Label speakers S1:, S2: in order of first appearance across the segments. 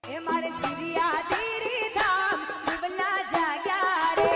S1: हमारे सिरिया तेरी धाम बिमला जाग्या रे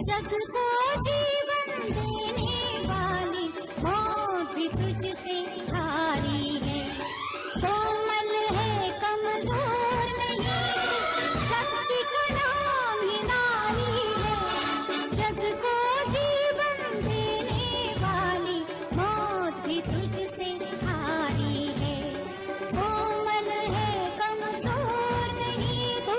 S2: जग को जीवन देने वाली मौत भी तुझसे हारी है। कोमल है कमजोर नहीं, शक्ति का नाम ही नारी है। जग को जीवन देने वाली मौत भी तुझसे हारी है। कोमल है कमजोर नहीं तू।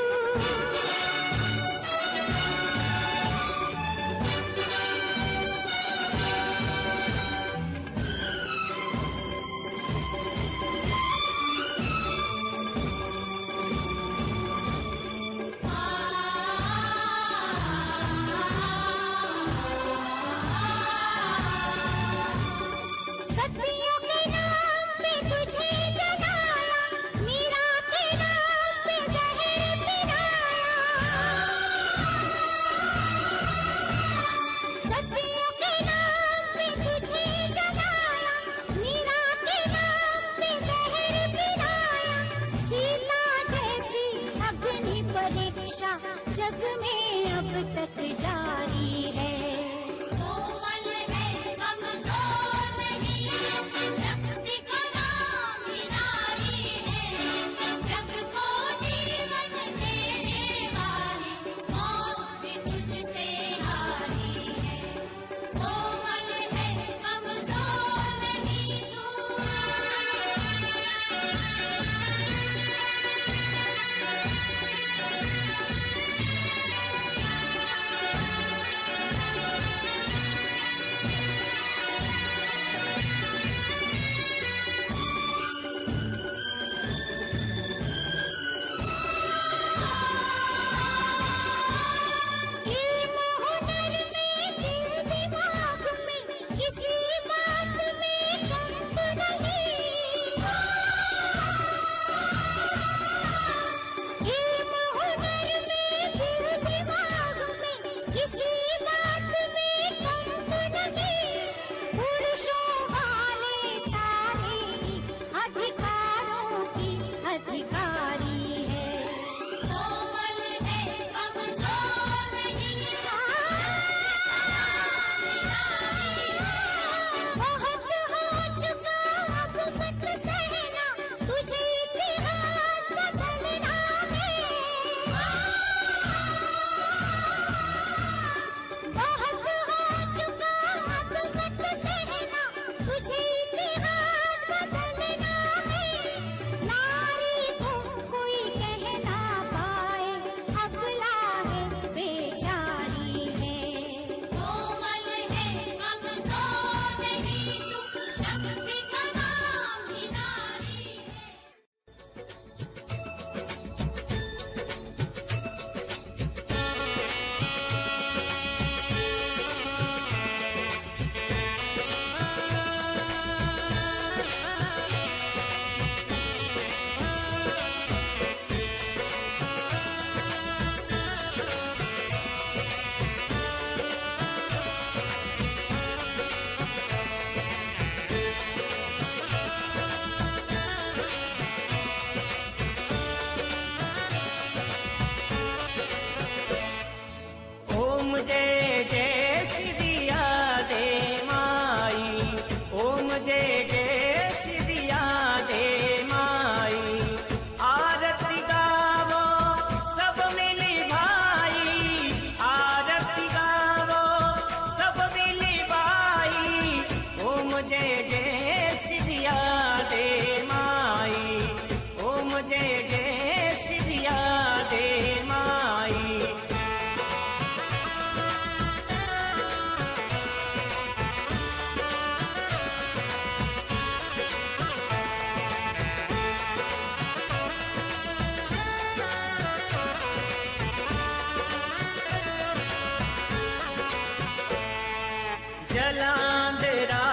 S3: जलांधरा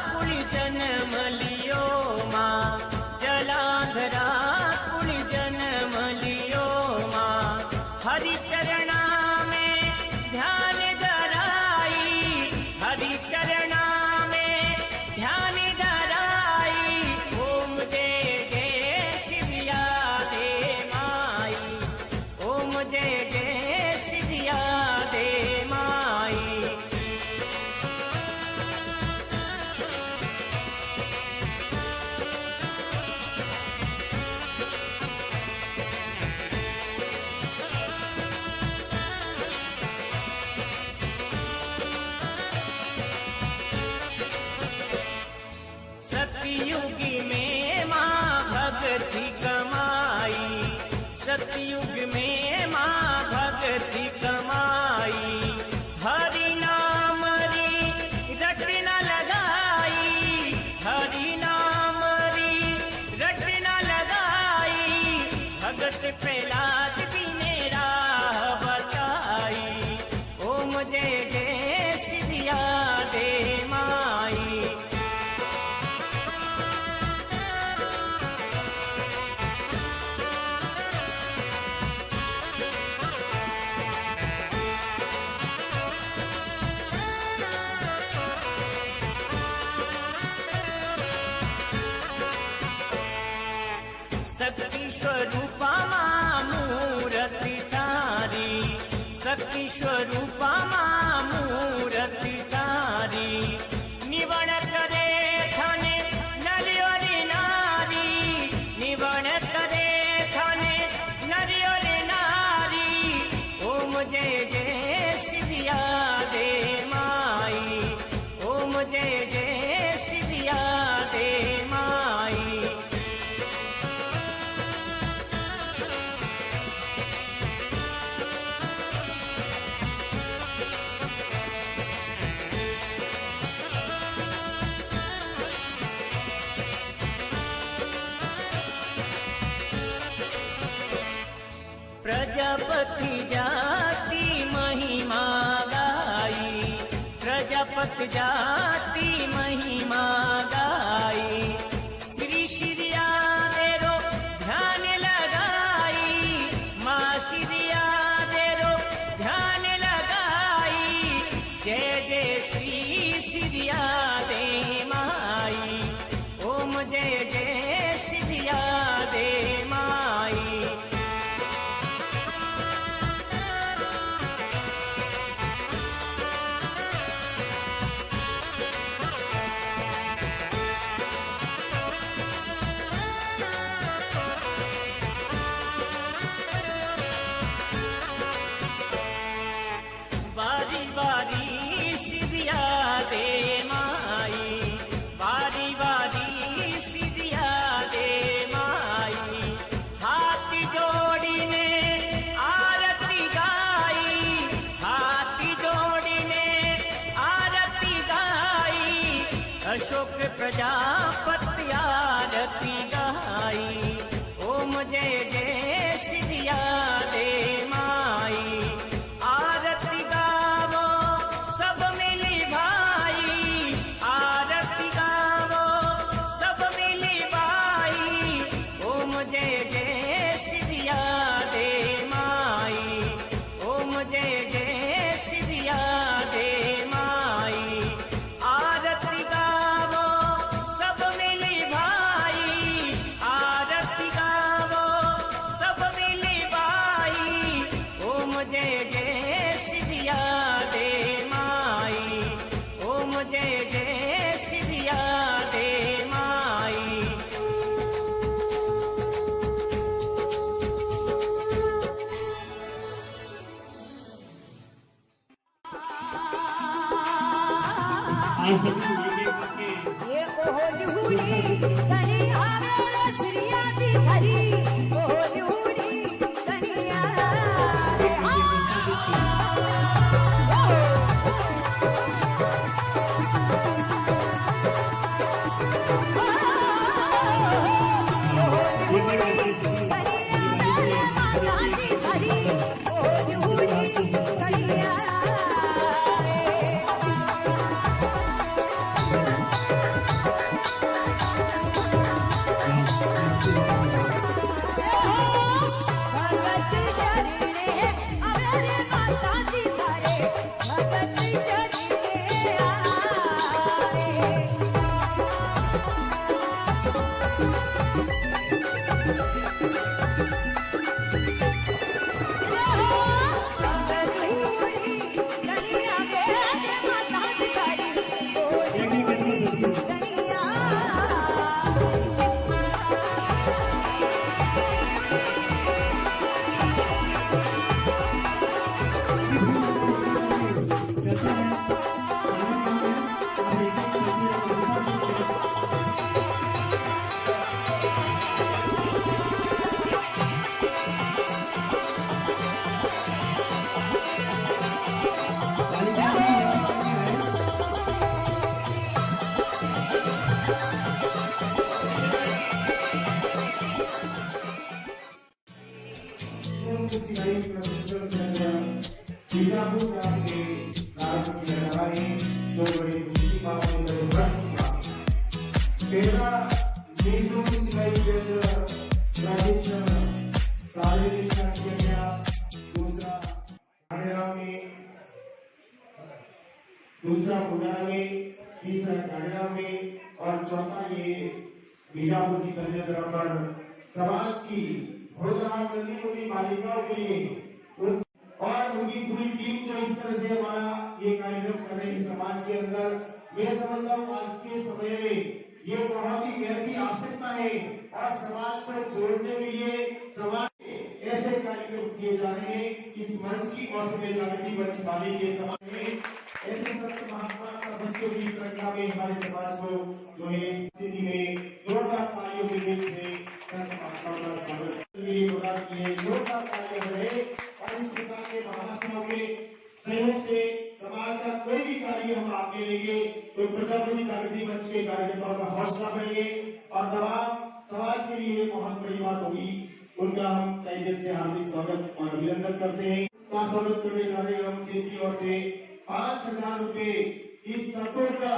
S3: कुल जन्म लियो मां, जलांधरा कुल जन्म लियो मां। हरि चरणा में ध्यान धराई, हरि चरणा में ध्यान धराई। ओम जय जय सिया दे माई, ओम जय जय सिया दे माई। सतयुग में माँ भगति कमाई, सतयुग में माँ भगति कमाई। हरि नाम री रटना लगाई, हरि नाम री रटना लगाई। भगत प्रहलाद जी ने राह बताई। ओम जय जय सिया दे माई। शक्ति स्वरूपा मां मूर्ति तारी, शक्ति स्वरूपा मां मूर्ति तारी। निवण करे थाने नर और नारी, निवण करे थाने नर और नारी। ओम जय जय सिया दे माई, ओम जय जय सिया दे माई। प्रजापति जाति महिमा गाई, प्रजापति जाति महिमा गाई। श्री श्रिया देरो ध्यान लगाई, माँ श्रिया देरो ध्यान लगाई। जय जय श्री श्रिया दे माई, ओम जय जय श्रिया दे माई। बारी बारी सिया दे माई, बारी बारी सिया दे माई। हाथ जोड़ीने आरती गाई, हाथ जोड़ीने आरती गाई। अशोक प्रजापति आरती गाई। ओम जय जय सिया दे माई। आरती गावो सब मिली भाई, आरती गावो सब मिली भाई। ओम जय जय सिया दे माई, ओम जय जय सिया दे माई। आरती गावो सब मिली भाई, आरती गावो सब मिली भाई। ओम जय जय सिया दे माई, ओम जय जय सिया दे माई।
S1: ये कोहली हुड़ी कनी आवे श्रिया दी धरी, कोहली हुड़ी कनी आवे।
S4: रहा है, जो बड़ी खुशी की बात है। पहला नेशनल सिलाई केंद्र प्रशिक्षण सारे निष्ठा किया गया। दूसरा मुंडारा में, तीसरा कांडेरा में और चौथा ये बीजापुर की कन्या पर समाज की भोजन करने वाली बालिकाओं के लिए और उनकी पूरी टीम जो इस तरह से हमारा ये कार्यक्रम कर रही है समाज के अंदर, मैं समझता हूँ आज के समय में ये बहुत ही गहरी आवश्यकता है और समाज को जोड़ने के लिए समाज ऐसे कार्यक्रम किए जा रहे हैं। इस मंच की ओर से जागृति मंच वाले के तमाम ऐसे संत महात्मा तपस्वियों की श्रृंखला में हमारे समाज को जो है स्थिति में जोरदार तालियों के बीच में संत महात्माओं का स्वागत किए, जोरदार तालियां रहे। और इस प्रकार के महासभाओं के सहयोग से समाज का कोई भी कार्य हम आगे लेंगे तो प्रजापति जागृति मंच के कार्यकर्ताओं का हौसला बढ़ेंगे और तमाम समाज के लिए बहुत बड़ी बात होगी। उनका हम तहे दिल से हार्दिक स्वागत और अभिनंदन करते हैं। का स्वागत करने जा रहे हैं हम जिनकी ओर से 5,000 रुपए इस चतुर का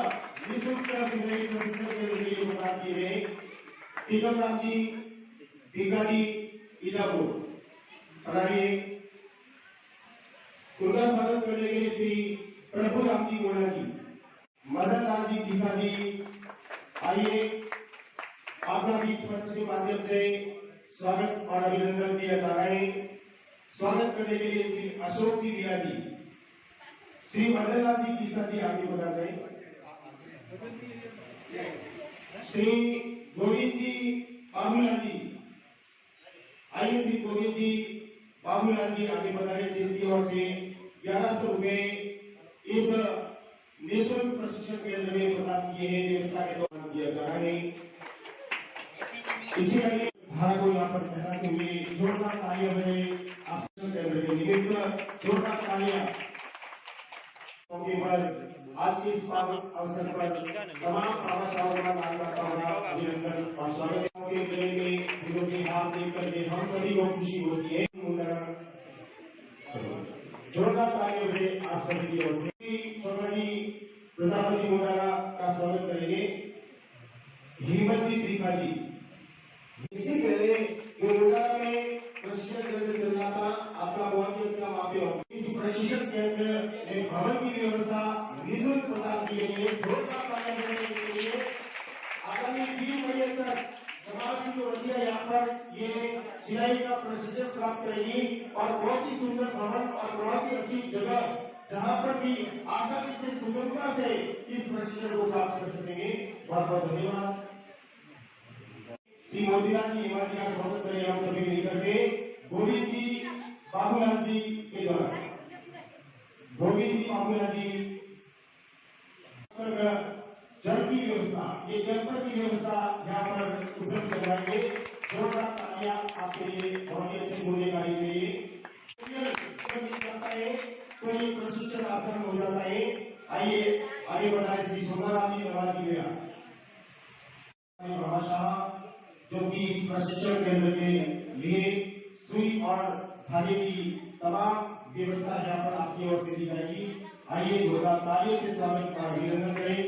S4: निःशुल्क सिलाई प्रशिक्षण के लिए प्रदान किए गए। टीकम राम जी टीका जी बीजापुर पधारिए। उनका स्वागत करने के लिए श्री प्रभु राम जी गोड़ा जी, मदन लाल जी किसा जी आइए। आपका भी इस मंच के माध्यम से स्वागत और अभिनंदन किया जा रहा है। स्वागत करने के लिए श्री अशोक जी मीरा जी, श्री मदन लाल जी किसा जी आगे बता रहे। श्री गोविंद जी बाबूलाल जी आइए। श्री गोविंद जी बाबूलाल जी आगे बता रहे, जिनकी ओर से 1100 रुपए इस निःशुल्क प्रशिक्षण केंद्र में प्रदान किए हैं। व्यवस्था के दौरान किया जा रहा है। इसी लिए धारा को यहाँ पर कहते हुए जोरदार तालियां बजे आप केंद्र के निमित्त जोरदार तालियां। आज के इस पावन अवसर पर तमाम प्रवासियों का कार्यकर्ताओं का अभिनंदन और स्वागत के गले में विरोधी हाथ देकर के हम सभी को खुशी होती है। जोरदार तालियां बजे आप सभी की ओर से छोटा जी प्रजापति मुंडारा का स्वागत करेंगे। हिम्मत जी त्रिका जी, इससे पहले जो मुंडारा में प्रशिक्षण केंद्र चल रहा था, आपका बहुत ही अच्छा मापे हो। इस प्रशिक्षण केंद्र में भवन की व्यवस्था निःशुल्क प्रदान की गई है। जोरदार तालियां देने के लिए आगामी 3 महीने तक समाज की जो बच्चियां यहाँ पर ये सिलाई का प्रशिक्षण प्राप्त करेगी और बहुत ही सुंदर भवन और बहुत ही अच्छी जगह जहाँ पर भी आसानी से सुगमता से इस प्रशिक्षण को प्राप्त कर सकेंगे। बहुत बहुत धन्यवाद। श्री मोतीलाल जी हिमाजी का स्वागत करें हम सभी मिलकर के गोविंद जी बाबूलाल जी के द्वारा। गोविंद जी बाबूलाल जी जल की व्यवस्था, ये जलपथ की व्यवस्था यहाँ पर उपलब्ध करवाएंगे। जोरदार तालियां आपके लिए, बहुत ही अच्छे बोलने का के लिए। तो ये प्रशिक्षण आसान हो जाता है। आइए आगे बढ़ाए श्री सोनाराम जी नवाजी मेरा शाह, जो कि इस प्रशिक्षण केंद्र के लिए सुई और धागे की तमाम व्यवस्था यहाँ पर आपकी ओर से दी जाएगी। आइए जोरदार तालियों से स्वागत का अभिनंदन करें।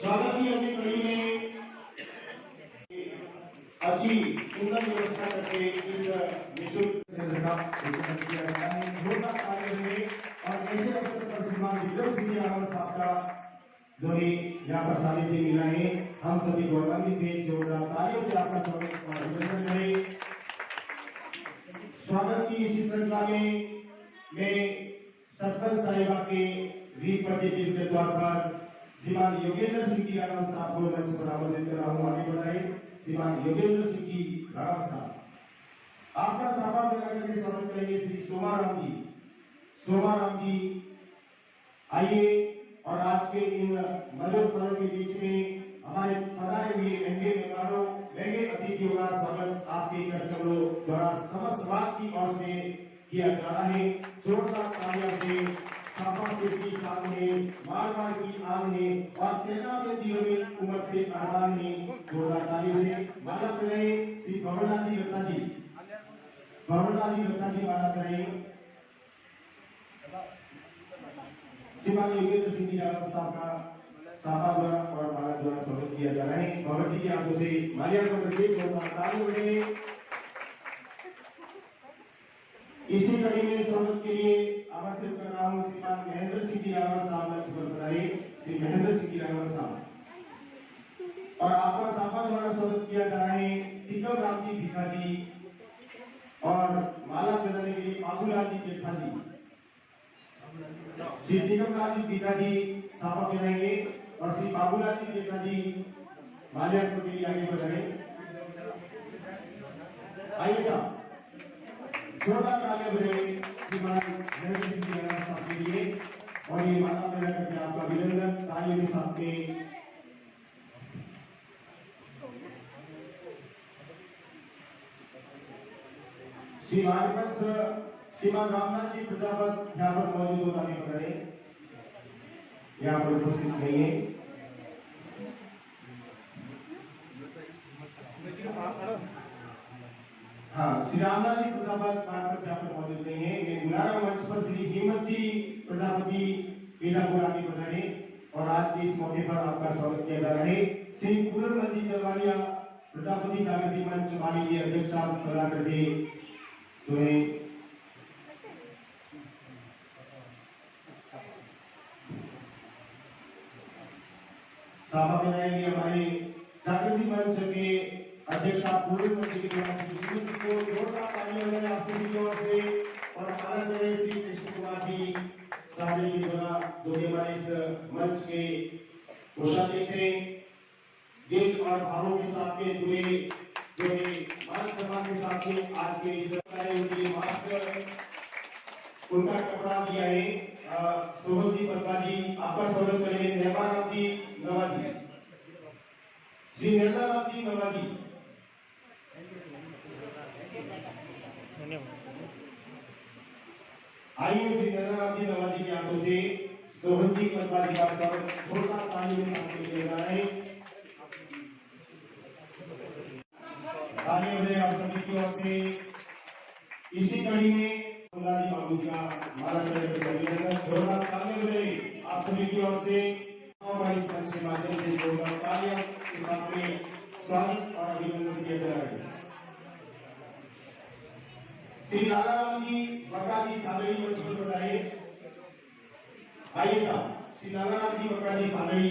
S4: स्वागत की अपनी कड़ी में अच्छी सुंदर व्यवस्था करके इस निःशुल्क केंद्र का उद्घाटन किया गया है। जोरदार तालियां दें और ऐसे अवसर पर श्रीमान विक्रम सिंह रावत साहब का जो है यहाँ पर सानिध्य मिला है, हम सभी गौरवान्वित हैं। जोरदार तालियों से आपका स्वागत और अभिनंदन करें। स्वागत की इसी श्रृंखला में मैं सरपंच साहिबा के रिप्रेजेंटेटिव के तौर पर श्रीमान योगेंद्र सिंह जी राणा साहब को मंच पर आमंत्रित कर रहा हूँ। आगे बढ़ाए श्रीमान योगेंद्र सिंह जी राणा साहब। आपका साहब मिलाकर के स्वागत करेंगे श्री सोमाराम जी। सोमाराम जी आइए और आज के इन मधुर पलों के बीच में हमारे पधारे हुए महंगे मेहमानों, महंगे अतिथियों का स्वागत आपके कार्यक्रमों द्वारा समस्त समाज की ओर से किया जा रहा है। जोरदार तालियां से साफा सिर की शान में, मारवाड़ की आन में और तेना में दियों में उमड़ते अरमान में जोरदार तालियों से माला करे श्री भवनाथ जी दत्ता जी। भवनदारी रत्ना की माला कराई श्रीमान योगेंद्र सिंह जी रावत साहब का साफा द्वारा और माला द्वारा स्वागत किया जा रहा है। भवन जी के हाथों से माल्यार्पण करके जोरदार ताली बजाइए। इसी कड़ी में स्वागत के लिए आमंत्रित कर रहा हूँ श्रीमान महेंद्र सिंह जी रावत साहब मंच पर पधारे। श्री महेंद्र सिंह जी रावत साहब और आपका साफा द्वारा स्वागत किया जा रहा है टिकम राम जी भिखा जी और माला पहनाने के लिए बाबूलाल जी जेठा जी। श्री टिकम राम जी भिखा जी साफा पहनाएंगे और श्री बाबूलाल जी जेठा जी माल्यार्पण के लिए आगे बढ़े। आइए साहब जोरदार तालियां बजाइए श्रीमान महेंद्र सिंह जी रावत साहब के लिए और ये माला पहना करके आपका अभिनंदन तालियों के साथ में। श्रीमान रामनाथ जी प्रजापत यहाँ पर मौजूद होगा नहीं पधारे, यहाँ पर उपस्थित नहीं है। हाँ, श्री रामनाथ जी प्रजापत यहाँ पर मौजूद नहीं है। मैं बुला रहा हूँ मंच पर श्री हेमंत जी प्रजापति बीजापुर आगे पधारे और आज के इस मौके पर आपका स्वागत किया जा रहा है। श्री पूर्णनंद जी चलवालिया प्रजापति जागृति मंच वाली के अध्यक्ष साहब प्रदा करके तुम्हें साफा बनाएंगे। हमारे जागृति मंच के अध्यक्ष साहब पूर्णनंद जी के द्वारा को जोरदार तालियां बजाएं आप सभी की ओर से और माला करें श्री कृष्ण कुमार जी साजन के द्वारा जो कि हमारे इस मंच के कोषाध्यक्ष हैं। दिल और भावों के साथ में पूरे जो है मान सम्मान के साथ में आज के इस उनके मास्क उनका कपड़ा दिया है सोहन जी पटवा जी। आपका स्वागत करेंगे नेहबाराम जी नवाजी, श्री नेहबाराम जी नवाजी। आइए श्री नेहबाराम जी नवाजी के हाथों से सोहन जी पटवा जी का स्वागत जोरदार तालियों के साथ किया जा रहा है। तालियां बजाएं आप सभी की ओर से। इसी कड़ी में सुंदरी बाबू जी का माला अभिनंदन जोरदार तालियां बजाएं आप सभी की ओर से और इस मंच के माध्यम से जोरदार तालियों के साथ में स्वागत और अभिनंदन किया जा रहा है। श्री लालाराम जी बक्का जी सादड़ी मंच पर पधारे। आइए साहब श्री लालाराम जी बक्का जी सादड़ी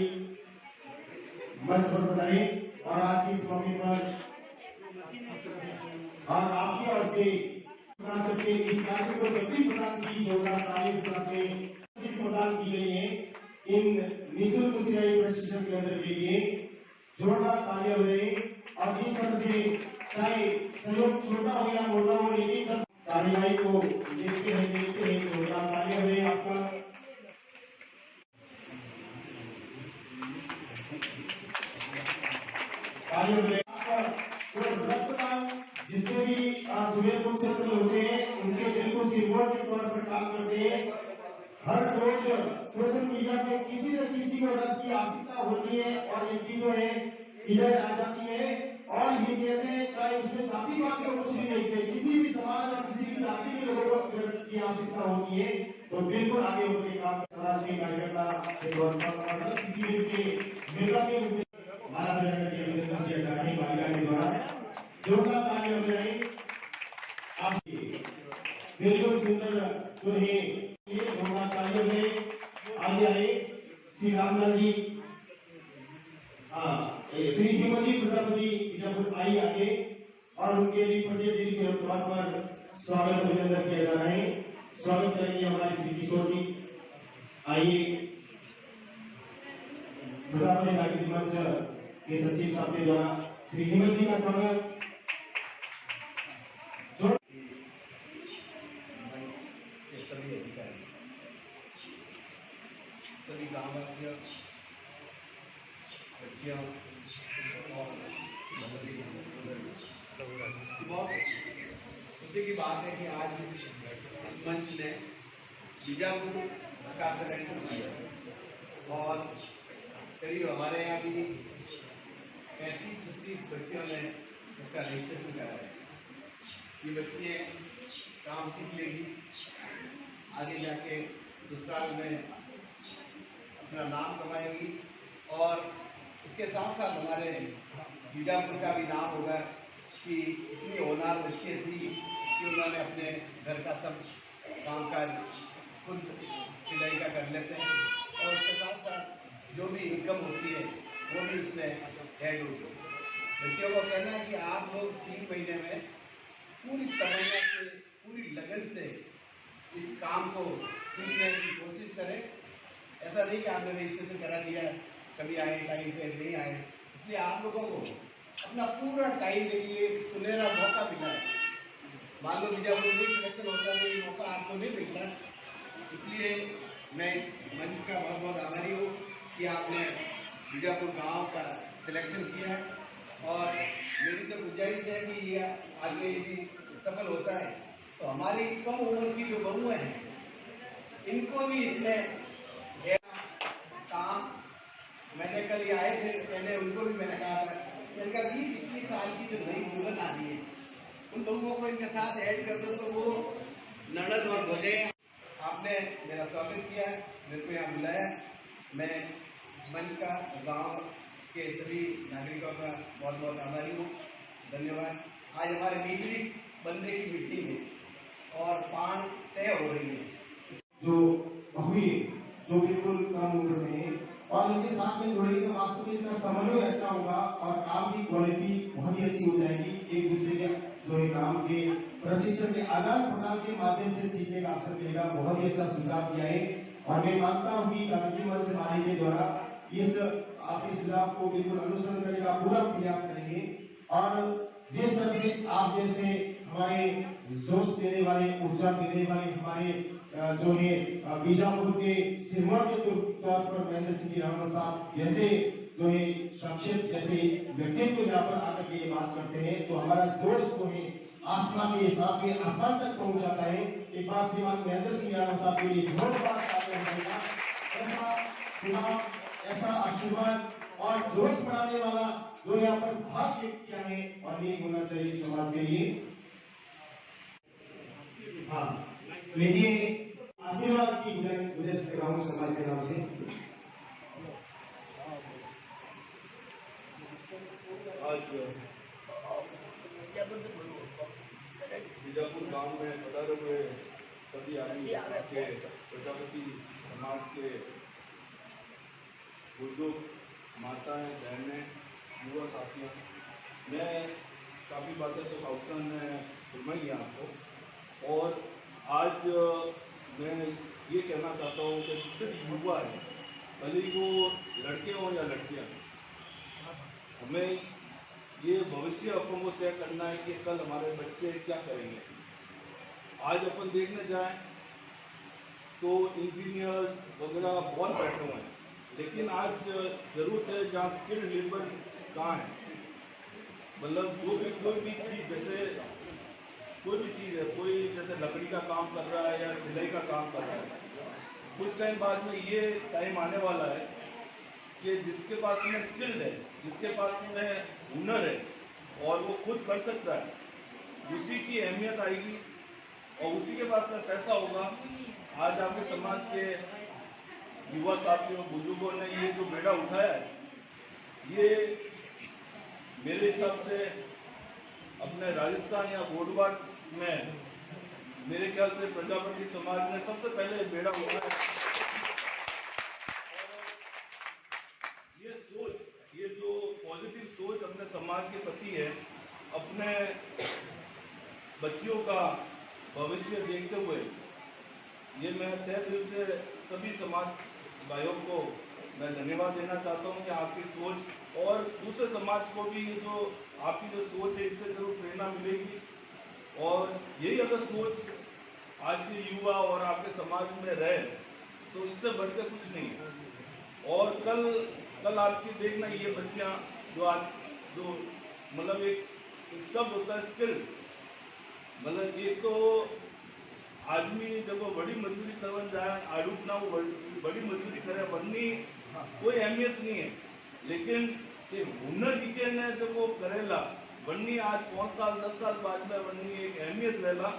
S4: मंच पर पधारे और आज की इस मौके पर और आपकी ओर से प्रदान करके इस कार्य को गति प्रदान की जोरदार तालियों के साथ में प्रदान की गई है इन निःशुल्क सिलाई प्रशिक्षण केंद्र के लिए जोरदार तालियां बजाएं और जिस तरह से चाहे सहयोग छोटा हो या मोटा हो लेकिन कार्यवाही को देखते हैं जोरदार तालियां बजाएं आपका। तालियां बजाएं रक्तदान जितने भी सुबह क्षेत्र होते हैं उनके बिल्कुल सिंबल के तौर पर काम करते हैं। हर रोज सोशल मीडिया पे किसी न किसी को रक्त की आवश्यकता होती है और इनकी जो है इधर आ जाती है और ये कहते हैं चाहे उसमें जातिवाद का कुछ नहीं देखते, किसी भी समाज और किसी भी जाति के लोगों को रक्त की आवश्यकता होती है तो बिल्कुल आगे होकर काम समाज के कार्यकर्ता के तौर पर किसी भी मेला के माला पहनाकर के अभिनंदन किया जा रहा है बालिका के द्वारा। जोरदार तालियां बजाएं आप बिल्कुल सुंदर जो है ये जोरदार तालियां बजाएं। आगे आए श्री रामलाल जी श्री हेमंत जी प्रजापति बीजापुर आई आगे और उनके रिप्रेजेंटेटिव के तौर पर स्वागत अभिनंदन किया जा रहा है। स्वागत करेंगे हमारे श्री किशोर जी। आइए प्रजापति जागृति मंच के सचिव साहब के द्वारा श्री हेमंत जी का स्वागत।
S5: सभी अधिकारी सभी ग्रामवासियों बच्चियों और बहुत खुशी की बात है कि आज इस मंच ने बीजापुर का सिलेक्शन किया और करीब हमारे यहाँ भी 35-36 बच्चियों ने इसका रजिस्ट्रेशन कराया ये बच्चियाँ काम सीख लेगी, आगे जाके ससुराल में अपना नाम कमाएंगी और इसके साथ साथ हमारे बीजापुर का भी नाम होगा कि इतनी होनहार बच्चियाँ थी कि उन्होंने अपने घर का सब कामकाज खुद सिलाई का कर लेते हैं और उसके साथ साथ जो भी इनकम होती है वो भी उसमें ऐड होती है। बच्चियों को कहना है कि आप लोग 3 महीने में पूरी तमन्ना से, पूरी लगन से इस काम को सीखने की कोशिश करें। ऐसा नहीं कि आपने रजिस्ट्रेशन करा दिया, कभी आए टाइम पे नहीं आए, इसलिए आप लोगों को अपना पूरा टाइम के लिए सुनहरा मौका मिला है। मान लो बीजापुर में सिलेक्शन होता है, ये मौका आपको नहीं मिलता, इसलिए मैं इस मंच का बहुत बहुत आभारी हूँ कि आपने बीजापुर गांव का सिलेक्शन किया है और मेरी तो गुजारिश है कि ये आगे यदि सफल होता है तो हमारी कम उम्र की जो बहुएं हैं इनको भी इसमें काम, मैंने कल ये आए थे पहले उनको भी मैंने कहा था इनका 20-21 साल की जो नई दुल्हन आ रही है उन लोगों को इनके साथ ऐड कर दो तो वो ननद और भोजे। आपने मेरा स्वागत किया, मेरे को यहाँ बुलाया, मैं मंच का गांव के सभी नागरिकों का बहुत बहुत आभारी हूँ, धन्यवाद। आज हमारे मीटिंग बनने की मीटिंग है और पान तय हो रही है।
S4: जो बहुए जो बिल्कुल कम उम्र में और इनके साथ में जोड़ेगी तो वास्तव में इसका समन्वय अच्छा होगा और काम की क्वालिटी बहुत ही अच्छी हो जाएगी। एक दूसरे के जो है काम के प्रशिक्षण के आदान प्रदान के माध्यम से सीखने का अवसर मिलेगा। बहुत ही अच्छा सुझाव दिया है और मैं मानता हूँ कि कार्यक्रम मंच वाले के द्वारा इस आपके सुझाव को बिल्कुल अनुसरण करने का पूरा प्रयास करेंगे और जिस तरह से आप जैसे हमारे जोश देने वाले, ऊर्जा देने वाले हमारे जो है बीजापुर के सिरमौर के तौर पर महेंद्र सिंह जी रावत साहब जैसे जो है शख्सियत जैसे व्यक्तित्व यहाँ पर आकर के ये बात करते हैं तो हमारा जोश जो है आसमान के हिसाब के आसमान तक पहुंच जाता है। एक बार श्रीमान महेंद्र सिंह रावत साहब के लिए जोरदार ऐसा आशीर्वाद और जोश बढ़ाने वाला जो यहाँ पर भाग व्यक्त किया है और ये होना चाहिए समाज के लिए। हाँ, लीजिए आशीर्वाद की गुजारिश कर रहा हूँ समाज के नाम से।
S6: आज बीजापुर गांव में पधारे हुए सभी आदमी के प्रजापति समाज के बुजुर्ग, माताएं, बहनें, युवा साथियों, मैं काफ़ी बातें तो अवसर ने सुनवाई है आपको और आज मैं ये कहना चाहता हूँ कि जितने युवा हैं, भले ही वो लड़के हों या लड़कियाँ, हमें ये भविष्य अपन को तय करना है कि कल हमारे बच्चे क्या करेंगे। आज अपन देखने जाएं तो इंजीनियर्स वगैरह बहुत बैठे हुए हैं, लेकिन आज जरूरत है जहाँ स्किल्ड लेबर कहाँ है, मतलब कोई भी चीज़, जैसे कोई भी चीज़ है, कोई जैसे लकड़ी का काम कर रहा है या सिलाई का काम कर रहा है, कुछ टाइम बाद में ये टाइम आने वाला है कि जिसके पास में स्किल्ड है, जिसके पास में हुनर है और वो खुद कर सकता है, उसी की अहमियत आएगी और उसी के पास में पैसा होगा। आज आपके समाज के युवा साथियों, बुजुर्गों ने ये जो बेड़ा उठाया है, ये मेरे हिसाब से अपने राजस्थान या गोडवाड़ में मेरे ख्याल से प्रजापति समाज ने सबसे पहले बेड़ा उठाया। ये सोच, ये जो पॉजिटिव सोच अपने समाज के प्रति है, अपने बच्चियों का भविष्य देखते हुए, ये मैं तहे दिल से सभी समाज भाइयों को मैं धन्यवाद देना चाहता हूँ कि आपकी सोच और दूसरे समाज को भी ये जो आपकी जो सोच है इससे जरूर प्रेरणा मिलेगी और यही अगर सोच आज के युवा और आपके समाज में रहे तो इससे बढ़कर कुछ नहीं है। और कल आपकी देखना ये बच्चियाँ जो आज जो मतलब एक शब्द होता है स्किल, मतलब एक तो आदमी जब वो बड़ी मजदूरी करने जाए आड़ूट ना वो बड़ी मजदूरी करे बननी कोई अहमियत नहीं है, लेकिन ये हुनर दिखे ने जब वो करेला वन्नी आज 5 साल 10 साल बाद में वन्नी एक अहमियत लेला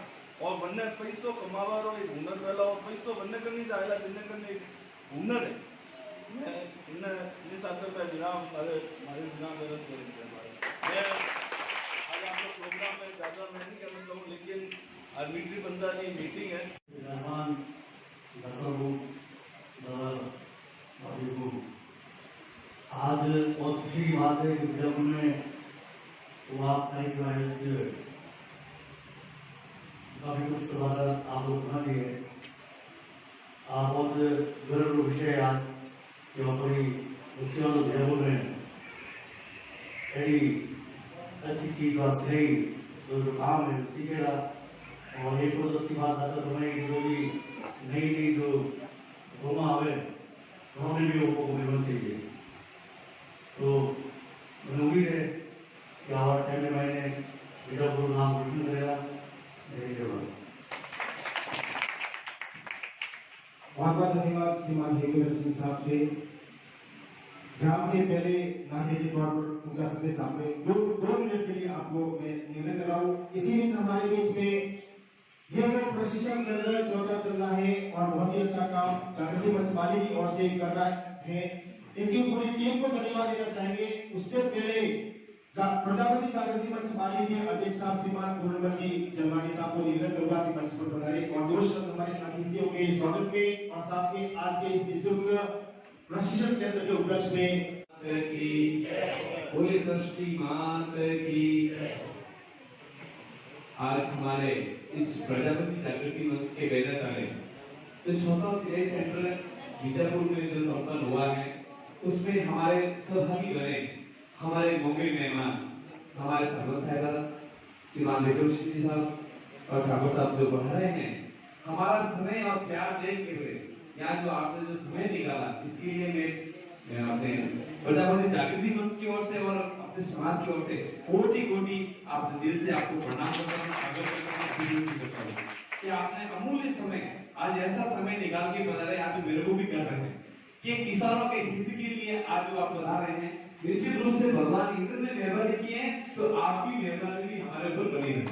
S6: और वन्ने पैसों कमावारो एक हुनर लेला और पैसों वन्ने करनी जाएला जिन्ने करने एक हुनर है। मैं इन साथ में विराम मारे विराम दर्द करेंगे। मैं आज आपको प्रोग्राम में ज़्यादा मैं नहीं कहना चाहूँ, लेकिन आज मिलिट्री बंदा की मीटिंग है।
S7: रहमान आज बहुत खुशी की बात है कि जब उन्होंने काफी कुछ दोबारा आप लोग बना दिए। बहुत गर्व विषय आज जो अपनी मुस्लिम जयपुर में बड़ी अच्छी चीज और सही जो काम है सीखेगा। और एक बहुत अच्छी बात आता तो मैं जो भी नई नई जो रोमा आवे उन्होंने भी वो मिलना चाहिए। तो मुझे उम्मीद है कि आवर टाइम में मैंने बीजापुर नाम रोशन करेगा। जय जवान।
S4: बहुत बहुत धन्यवाद श्रीमान हेमंत सिंह साहब से। ग्राम के पहले नाते के तौर पर उनका संदेश सामने 2 मिनट के लिए आपको मैं निवेदन कर रहा हूँ। इसी बीच हमारे बीच में ये जो प्रशिक्षण केंद्र चौथा चल रहा है और बहुत ही अच्छा काम जागृति मंच वाले की ओर से कर रहा है, इनकी पूरी टीम को धन्यवाद देना चाहेंगे। उससे पहले प्रजापति जागृति मंच वाले के अध्यक्ष साहब श्रीमान पूर्णमल जी जलवानी साहब को निवेदन करूंगा कि मंच पर पधारे और 2 शब्द हमारे अतिथियों के स्वागत में और साथ में आज के इस निःशुल्क प्रशिक्षण केंद्र के उपलक्ष्य में
S5: बोले सरस्वती मात की। आज हमारे इस प्रजापति जागृति मंच के बैनर तले तो छोटा सिलाई सेंटर बीजापुर में जो संपन्न हुआ है उसमें हमारे सहभागी बने हमारे मुंबई मेहमान हमारे ठाकुर साहब श्रीमान विक्रम सिंह साहब और ठाकुर साहब जो बढ़ा रहे हैं। हमारा समय और प्यार देख के हुए यहाँ जो आपने जो समय निकाला इसके लिए मैं अपने प्रजापति जागृति मंच की ओर से और अपने समाज की ओर से कोटि कोटि आपने दिल से आपको प्रणाम करता हूँ, स्वागत करता हूँ कि आपने अमूल्य समय आज ऐसा समय निकाल के बता रहे आज मेरे को भी कर रहे हैं कि किसानों के हित के लिए आज जो आप बता रहे हैं। निश्चित रूप से भगवान इंद्र ने मेहरबानी की है तो आपकी मेहरबानी भी हमारे ऊपर बनी रहे।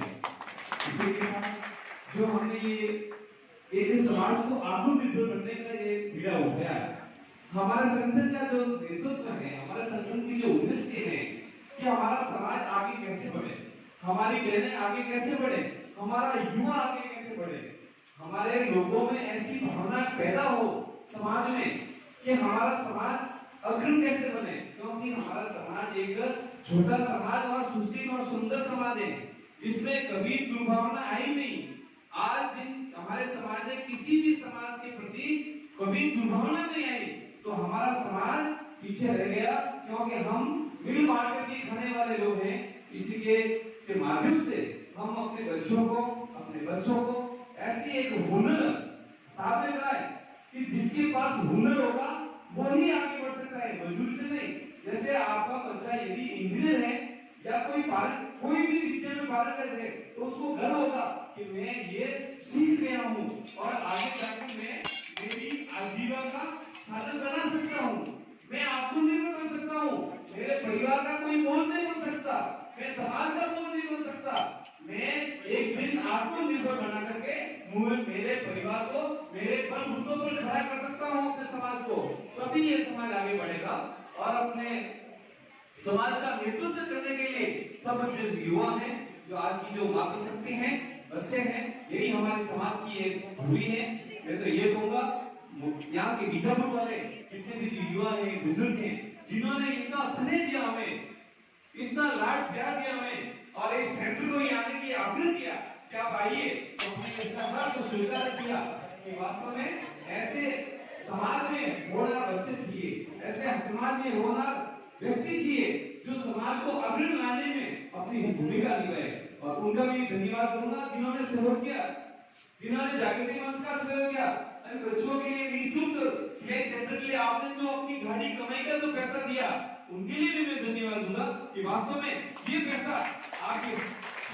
S5: इसी के साथ जो हमने ये समाज को आत्मनिर्भर करने का ये बीड़ा उठाया है, हमारे संगठन का जो नेतृत्व है, हमारे संगठन की जो उद्देश्य है कि हमारा समाज आगे कैसे बढ़े, हमारी बहनें आगे कैसे बढ़े, हमारा युवा आगे कैसे बढ़े, हमारे लोगों में ऐसी भावना पैदा हो समाज में कि हमारा समाज अग्रणी कैसे बने, क्योंकि हमारा समाज एक छोटा समाज और सुशील और सुंदर समाज है जिसमें कभी दुर्भावना आई नहीं। आज दिन हमारे समाज ने किसी भी समाज के प्रति कभी दुर्भावना नहीं आई तो हमारा समाज पीछे रह गया, क्योंकि हम मिल बांट के खाने वाले लोग हैं। इसी के माध्यम से हम अपने बच्चों को ऐसी एक हुनर सामने लाए कि जिसके पास हुनर होगा वही आगे बढ़ सकता है, मजदूरी से नहीं। जैसे आपका बच्चा यदि इंजीनियर है या कोई भी विद्या में पारंगत है तो उसको गर्व होगा कि मैं ये सीख गया हूँ और आगे जाकर मैं मेरी आजीविका साधन बना सकता हूँ, मैं आत्मनिर्भर बन सकता हूँ, मेरे परिवार का कोई बोझ नहीं बन सकता, मैं समाज का बोझ नहीं बन सकता, मैं एक दिन आत्मनिर्भर बना करके मेरे परिवार को मेरे बलबूतों पर खड़ा कर सकता हूँ, अपने समाज को। तभी ये समाज आगे बढ़ेगा और अपने समाज का नेतृत्व करने के लिए सब जो युवा हैं, जो आज की जो मातृशक्ति हैं, बच्चे हैं, यही हमारे समाज की एक धुरी है। मैं तो ये कहूँगा यहाँ के बीजापुर वाले जितने भी युवा हैं, बुजुर्ग हैं, जिन्होंने इतना स्नेह दिया हमें, इतना लाड प्यार दिया हमें और इस सेंटर को यहाँ आने की आग्रह किया कि आप आइए, तो हमने इस सरकार को स्वीकार किया कि वास्तव में ऐसे समाज में होना बच्चे चाहिए, ऐसे समाज में होना व्यक्ति चाहिए जो समाज को अग्रणी लाने में अपनी भूमिका निभाए। और उनका भी धन्यवाद करूंगा जिन्होंने सहयोग किया, जिन्होंने जागृति मंच का सहयोग किया, बच्चों के लिए निःशुल्क सिलाई सेंटर के लिए आपने जो अपनी गाड़ी कमाई का जो पैसा दिया, उनके लिए भी मैं धन्यवाद दूंगा कि वास्तव में ये पैसा आपके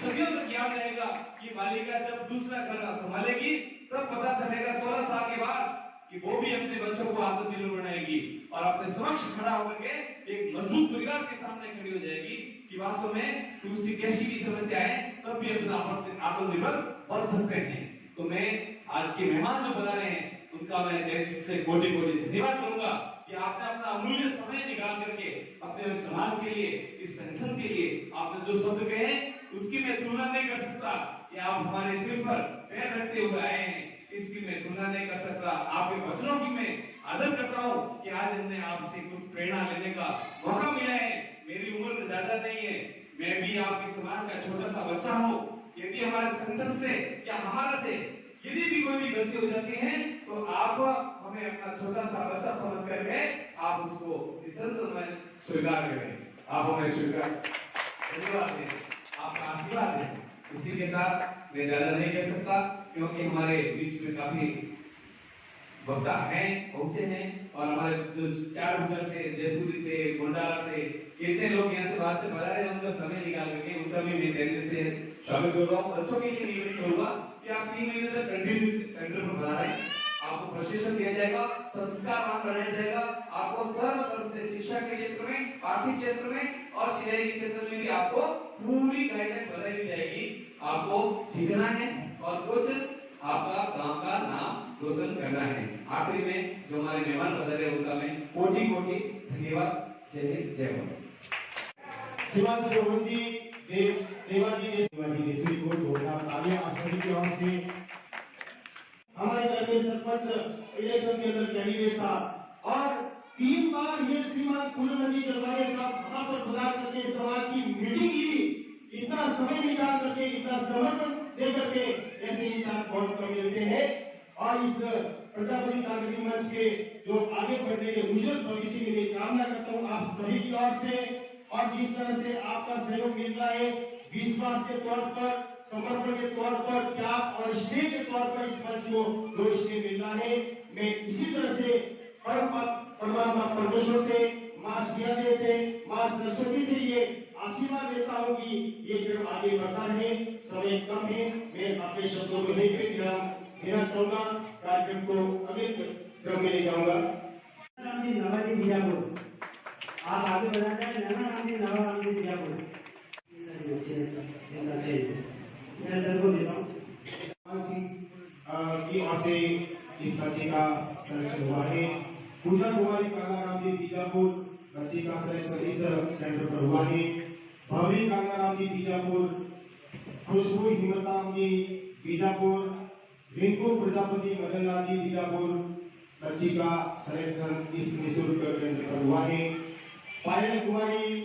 S5: सदियों तक याद रहेगा। कि बालिका जब दूसरा घर संभालेगी तब पता चलेगा 16 साल के बाद कि वो भी अपने बच्चों को आत्मनिर्भर बनाएगी और अपने समक्ष खड़ा होकर के एक मजबूत परिवार के सामने खड़ी हो जाएगी कि कि वास्तव में किसी कैसी भी समस्या है तब भी अपना आत्मनिर्भर बन सकते हैं। तो मैं आज के मेहमान जो बना रहे हैं उनका मैं तहे दिल से कोटि कोटि धन्यवाद करूंगा कि आपने अपना अमूल्य समय निकाल करके अपने समाज के लिए, इस संगठन के लिए आपने जो शब्द कहे उसकी मैं तुलना नहीं कर सकता कि आप हमारे सिर पर पैर रखते हुए आए हैं, इसकी मैं तुलना नहीं कर सकता। आपके वचनों की मैं आदर करता हूँ कि आज हमने आपसे कुछ प्रेरणा लेने का मौका मिला है। मेरी उम्र ज्यादा नहीं है, मैं भी आपके समाज का छोटा सा बच्चा हूँ। यदि हमारे संगठन से या हमारा से यदि भी कोई भी गलती हो जाती है तो आप हमें अपना छोटा सा बच्चा समझ करके आप उसको निसंदेह में स्वीकार करें। आप हमें स्वीकार धन्यवाद दें, आपका आशीर्वाद है। इसी के साथ मैं ज्यादा नहीं कह सकता क्योंकि हमारे बीच में काफी वक्ता हैं, पहुंचे हैं और हमारे जो चार उधर से, जयसूरी से, गोंडाला से कितने लोग यहाँ से बाहर से बता रहे हैं, उनका समय निकाल करके उनका भी मैं तहे से स्वागत कर रहा हूँ। बच्चों के लिए निवेदन करूंगा कि आप 3 महीने तक कंटिन्यू सेंटर पर बना रहे हैं, आपको प्रशिक्षण दिया जाएगा, संस्कारवान बनाया जाएगा, आपको सर्व तरह से शिक्षा के क्षेत्र में, आर्थिक क्षेत्र में और सिलाई के क्षेत्र में भी आपको पूरी गाइडेंस बताई दी जाएगी। आपको सीखना है और कुछ आपका गांव का नाम रोशन करना है। आखिरी में जो हमारे मेहमान पधारे उनका मैं कोटि कोटि धन्यवाद। जय हिंद, जय भारत।
S4: श्रीमान सोहन जी, देवाजी ने को जोड़ना तालियां आप सभी की ओर से। हमारे घर में सरपंच इलेक्शन के अंदर कैंडिडेट था और 3 बार ये श्रीमान पूर्ण नदी जलवारे साहब वहां पर बुला करके समाज की मीटिंग ली। इतना समय निकाल करके, इतना समर्पण दे करके ऐसे इंसान बहुत कम मिलते हैं। और इस प्रजापति जागृति मंच के जो आगे बढ़ने के उज्जवल भविष्य की मैं कामना करता हूँ आप सभी की ओर से। और जिस तरह से आपका सहयोग मिल रहा है, विश्वास के तौर पर, समर्पण के तौर पर, त्याग और स्नेह के तौर पर इस मंच को जो स्नेह मिल रहा है, मैं इसी तरह से परमात्मा परमेश्वर से, माँ सियादे से, माँ सरस्वती से ये आशीर्वाद देता हूँ कि ये क्रम आगे बढ़ता है। समय कम है, मैं अपने शब्दों को नहीं देना चाहूंगा, कार्यक्रम को अगले क्रम में ले जाऊंगा।
S8: नवाजी बीजापुर, आप आगे बढ़ा जाए। नवाजी बीजापुर मैं सर को देता हूँ
S4: की ओर से इस बच्चे का सिलेक्शन हुआ है। पूजा कुमारी कांगाराम जी बीजापुर, बच्चे का सिलेक्शन इस सेंटर पर हुआ है। भवरी कांगाराम जी बीजापुर, खुशबू हिम्मतराम जी बीजापुर, रिंकू प्रजापति मदनलाल जी बीजापुर, बच्ची का सिलेक्शन इस निःशुल्क केंद्र पर हुआ है। पायल कुमारी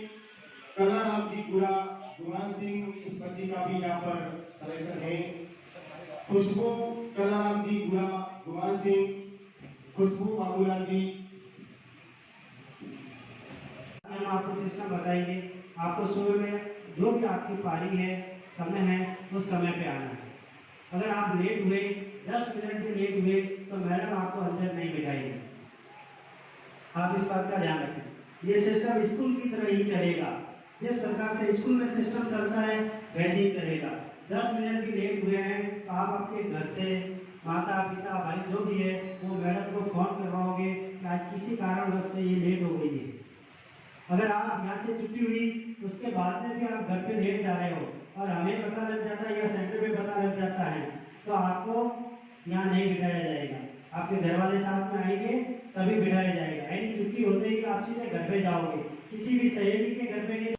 S4: कलाराम जी गुड़ा, गुमान सिंह, इस बच्ची का भी यहाँ पर सिलेक्शन है। खुशबू कलाराम जी गुड़ा, गुमान सिंह, खुशबू बाबूलाल जी।
S8: हम आपको सिस्टम बताएंगे। आपको सुबह में जो भी आपकी पारी है, समय है, उस समय पे आना है। अगर आप लेट हुए, 10 मिनट भी लेट हुए तो मैडम आपको अंदर नहीं बिठाएंगे। आप इस बात का ध्यान रखें। ये सिस्टम स्कूल की तरह ही चलेगा। जिस प्रकार से स्कूल में सिस्टम चलता है वैसे ही चलेगा। 10 मिनट भी लेट हुए हैं तो आप आपके घर से माता पिता भाई जो भी है वो मैडम को फोन करवाओगे कि आज किसी कारणवश से ये लेट हो गई है। अगर आप यहाँ से छुट्टी हुई उसके बाद में भी आप घर पे लेट जा रहे हो और हमें पता लग जाता है या सेंटर में पता लग जाता है तो आपको यहाँ नहीं बिठाया जाएगा। आपके घर वाले साथ में आएंगे तभी बिठाया जाएगा। यानी छुट्टी होते ही आप सीधे घर पे जाओगे, किसी भी सहेली के घर पे नहीं।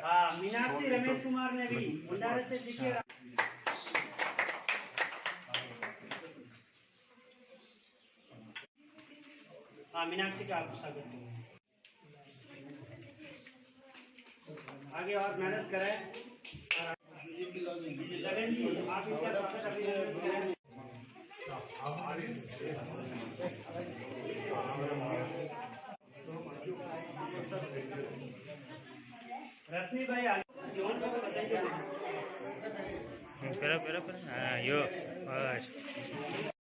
S8: हाँ, मीनाक्षी रमेश कुमार ने भी भंडारे से सीखे। हाँ, मीनाक्षी का आप स्वागत है। आगे और मेहनत करें। जगन जी, आप इनका स्वागत अभी रश्मि भाई
S9: करो हाँ यो बस